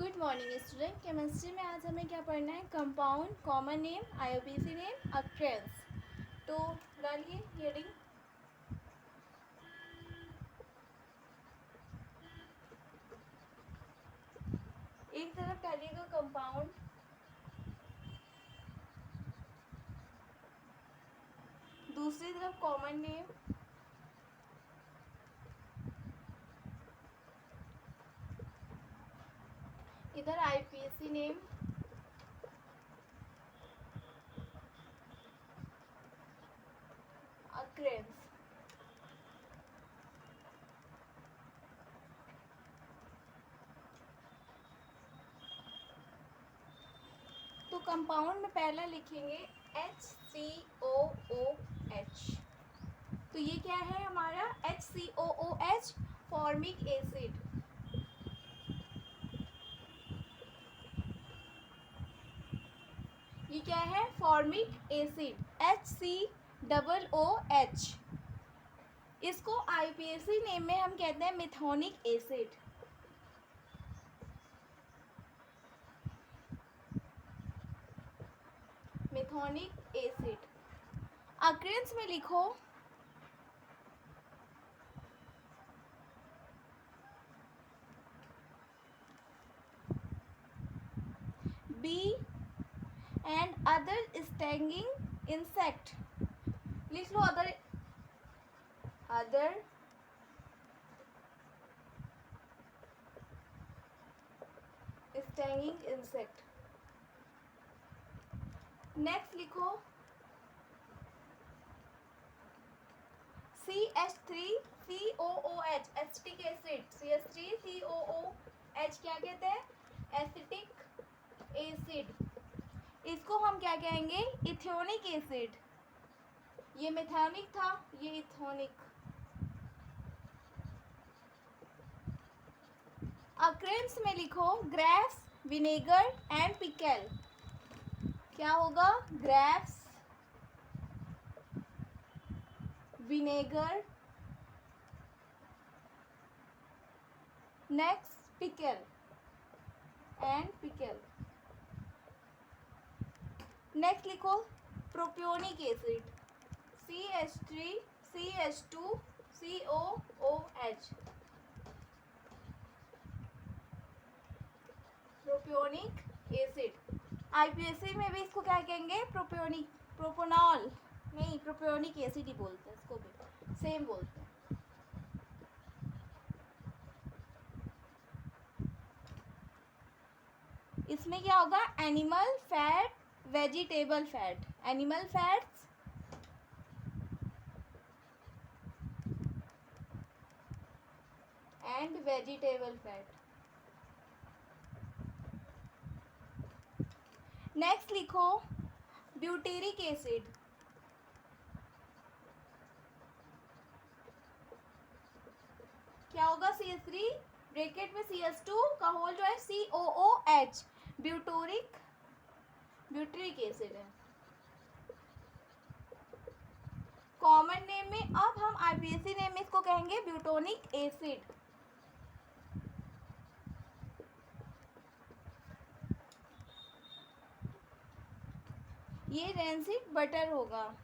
Good morning student. Chemistry में आज हमें क्या पढ़ना है? Compound, common name, IUPAC name, occurrence. तो डालिए हेडिंग। एक तरफ डालिएगा कंपाउंड, दूसरी तरफ कॉमन नेम, इधर आईयूपीएसी नेम, अक्रेंस। तो कंपाउंड में पहला लिखेंगे HCOOH। तो ये क्या है हमारा? HCOOH, formic acid. ये क्या है? Formic acid, HCOOH। इसको आईयूपीएसी नेम में हम कहते हैं methanoic acid. Methanoic acid. Occurrence में लिखो bee and other stinging insect. लिख लो अदर स्टिंगिंग इंसेक्ट। नेक्स्ट लिखो CH3COOH, एसिटिक एसिड। CH3COOH क्या कहते हैं? Acetic acid. इसको हम क्या कहेंगे? Ethanoic acid. ये मिथेनिक था, ये इथेनोइक। अक्रेंस में लिखो ग्रेप्स, विनेगर एंड पिकल। क्या होगा? Grapes, vinegar, next pickle and pickle. Next लिखो propionic acid, CH3CH2COOH। Propionic acid. IUPAC में भी इसको क्या कहेंगे? प्रोपोनॉल नहीं, प्रोपियोनिक एसिड ही बोलते हैं इसको, भी सेम बोलते हैं। इसमें क्या होगा? Animal fat, vegetable fat. Animal fats and vegetable fat. Next लिखो ब्यूटेरिक एसिड। क्या होगा? CH3 ब्रैकेट में CH2 का होल जो है COOH, ब्यूटेरिक एसिड है। कॉमन नेम में अब हम आईपीएसी नेम में इसको कहेंगे ब्यूटोनिक एसिड। ये रेंसिड बटर होगा।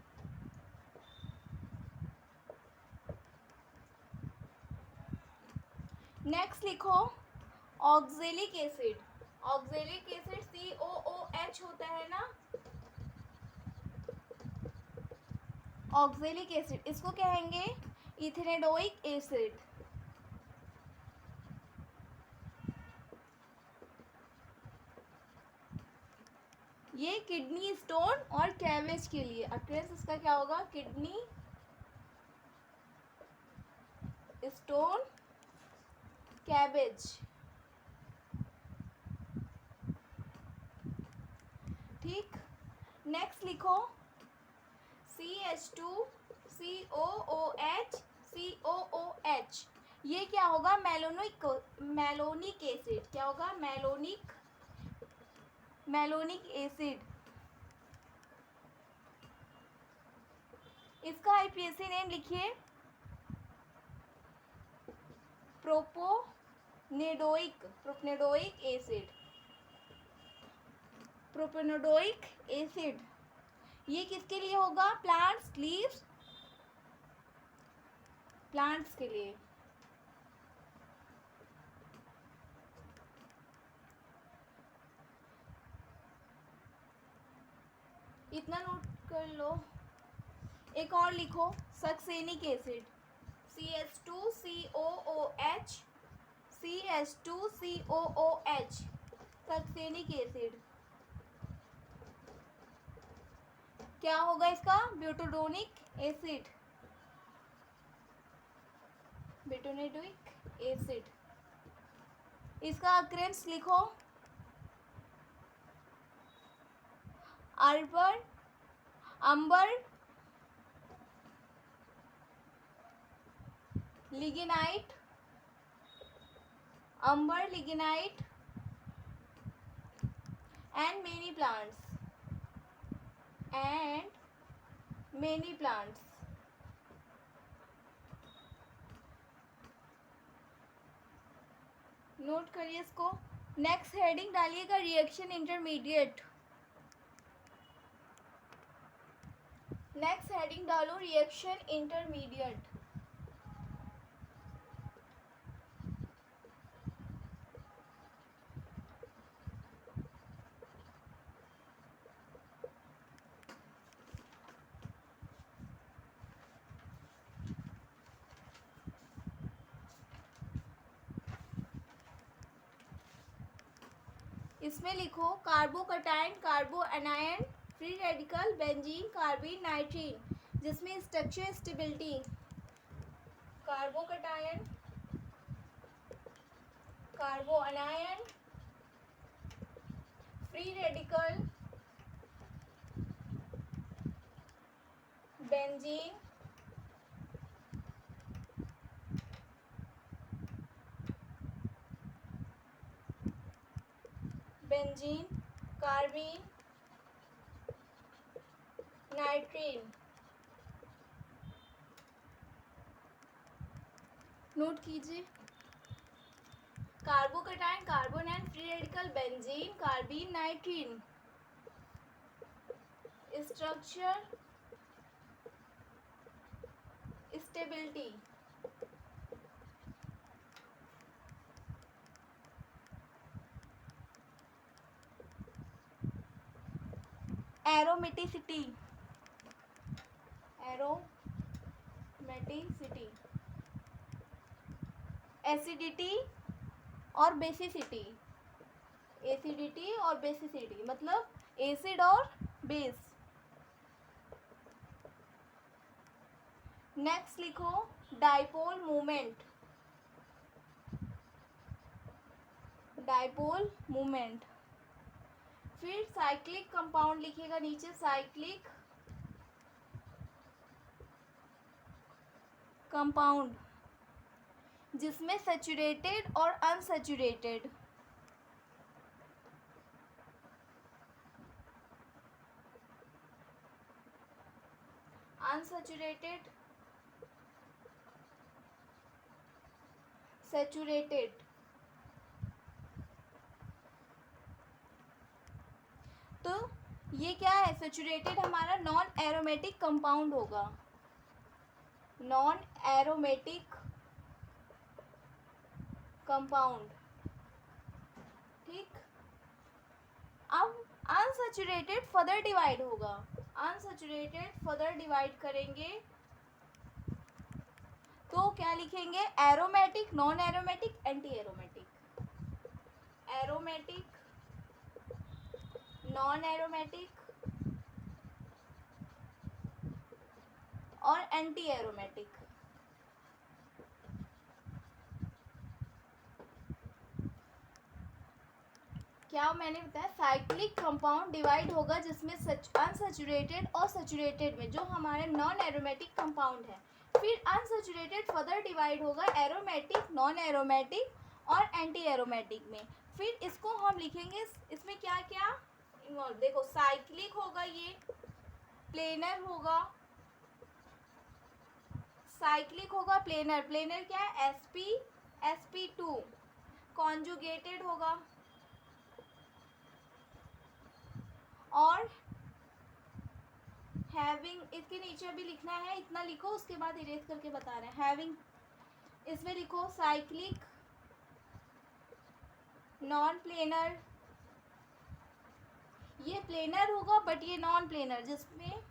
नेक्स्ट लिखो oxalic acid. Oxalic acid COOH होता है ना, ऑक्जेलिक एसिड। इसको कहेंगे इथेनेडोइक एसिड। ये किडनी स्टोन और कैबेज के लिए। अक्रेंस इसका क्या होगा? Kidney stone, cabbage. ठीक। नेक्स्ट लिखो CH2COOH। ये क्या होगा? Malonic acid. क्या होगा? Malonic acid. इसका आईपीएसी नेम लिखिए प्रोपेनोडोइक एसिड, प्रोपेनोडोइक एसिड ये किसके लिए होगा? प्लांट्स, लीव्स, प्लांट्स के लिए। इतना नोट कर लो। एक और लिखो, succinic acid, CH2COOH, CH2COOH, succinic acid क्या होगा इसका? Butanoic acid, butanoic acid. इसका अक्रेंस लिखो, amber, amber, lignite, amber, lignite and many plants. Note करिए इसको। नेक्स्ट हेडिंग डालिएगा रिएक्शन इंटरमीडिएट। नेक्स्ट हेडिंग डालो रिएक्शन इंटरमीडिएट। इसमें लिखो carbocation, carbo anion, free radical, benzyne, carbene, nitrene, जिसमें structure stability, carbocation, carbo anion, free radical, benzyne, carbene, nitrene. Note कीजिए, carbocation, carbanion, free radical, benzyne, carbene, nitrene, structure stability, aromaticity, acidity और basicity, acidity और basicity मतलब acid और base. Next लिखो dipole movement, dipole movement. फिर cyclic compound लिखिएगा नीचे, cyclic compound जिसमें सैचुरेटेड और अनसैचुरेटेड, अनसैचुरेटेड, सैचुरेटेड। तो ये क्या है? सैचुरेटेड हमारा नॉन एरोमेटिक कंपाउंड होगा, नॉन एरोमेटिक कंपाउंड। ठीक, अब अनसैचुरेटेड फर्दर डिवाइड होगा, अनसैचुरेटेड फर्दर डिवाइड करेंगे तो क्या लिखेंगे? Aromatic, non aromatic, anti aromatic, aromatic, non aromatic और एंटी एरोमेटिक। क्या मैंने बताया? साइक्लिक कंपाउंड डिवाइड होगा जिसमें अनसैचुरेटेड और सैचुरेटेड में, जो हमारे नॉन एरोमेटिक कंपाउंड है। फिर अनसैचुरेटेड फर्दर डिवाइड होगा एरोमेटिक, नॉन एरोमेटिक और एंटी एरोमेटिक में। फिर इसको हम लिखेंगे, इसमें क्या क्या इन्वॉल्व, देखो साइक्लिक होगा, ये प्लेनर होगा, साइक्लिक होगा, प्लेनर, प्लेनर क्या है? sp sp2, कॉन्जुगेटेड होगा, और हैविंग, इसके नीचे अभी लिखना है, इतना लिखो उसके बाद इरेज करके बता रहे हैं। हैविंग, इसमें लिखो साइक्लिक, नॉन प्लेनर, ये प्लेनर होगा बट ये नॉन प्लेनर, जिसमें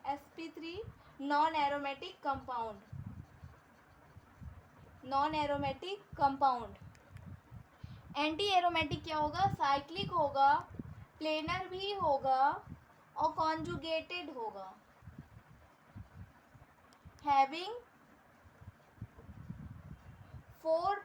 sp3 non aromatic compound, non aromatic compound. Anti aromatic क्या होगा? साइक्लिक होगा, प्लेनर भी होगा और कॉन्जुगेटेड होगा। Having 4n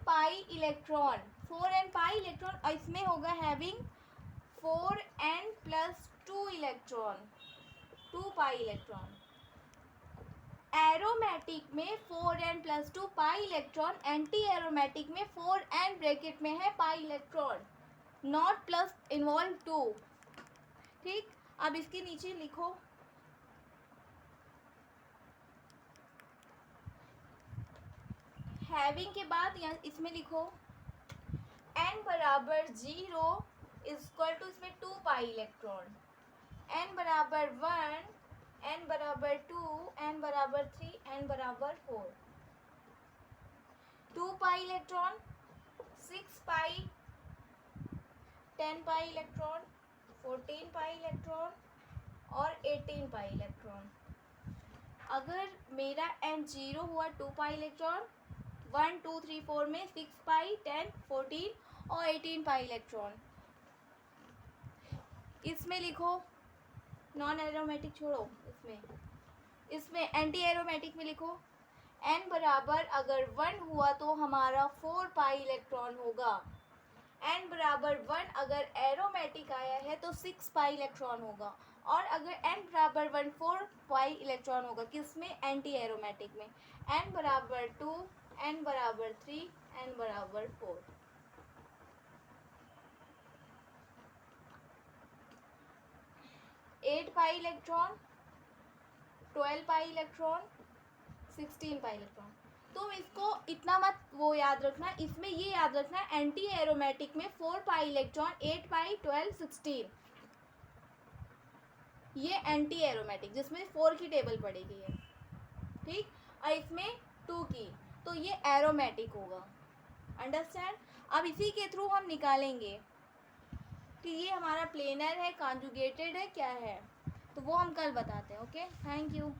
pi electron, 4n pi electron, और इसमें होगा having 4n plus 2 electron, 2 pi electron. Aromatic में 4n plus 2 pi electron, anti aromatic में 4n ब्रैकेट में है pi electron, not plus involve 2। ठीक, अब इसके नीचे लिखो हैविंग के बाद इसमें लिखो n बराबर 0 इक्वल टू, इसमें 2 पाई इलेक्ट्रॉन, n बराबर 1, n बराबर 2, n बराबर 3, n बराबर 4। 2 पाई इलेक्ट्रॉन, 6 पाई, 10 पाई इलेक्ट्रॉन, 14 पाई इलेक्ट्रॉन और 18 पाई इलेक्ट्रॉन। अगर मेरा n 0 हुआ 2 पाई इलेक्ट्रॉन, 1 2 3 4 में 6 पाई, 10, 14 और 18 पाई इलेक्ट्रॉन। इसमें लिखो नॉन एरोमेटिक छोड़ो, इसमें एंटी एरोमेटिक में लिखो n बराबर अगर 1 हुआ तो हमारा 4 पाई इलेक्ट्रॉन होगा, n बराबर 1 अगर एरोमेटिक आया है तो 6 पाई इलेक्ट्रॉन होगा, और अगर n बराबर 1 4 पाई इलेक्ट्रॉन होगा, किसमें? एंटी एरोमेटिक में। n बराबर 2, n बराबर 3, n बराबर 4। Eight pi electron, 12 pi electron, 16 pi electron. तुम इसको इतना मत वो याद रखना, इसमें ये याद रखना एंटी एरोमेटिक में 4 पाई इलेक्ट्रॉन, 8 पाई, 12, 16, ये एंटी एरोमेटिक जिसमें 4 की टेबल पड़ेगी है। ठीक, और इसमें 2 की, तो ये एरोमेटिक होगा। अंडरस्टैंड? अब इसी के थ्रू हम निकालेंगे कि ये हमारा प्लेनर है, कॉन्जुगेटेड है, क्या है, तो वो हम कल बताते हैं। Okay, thank you.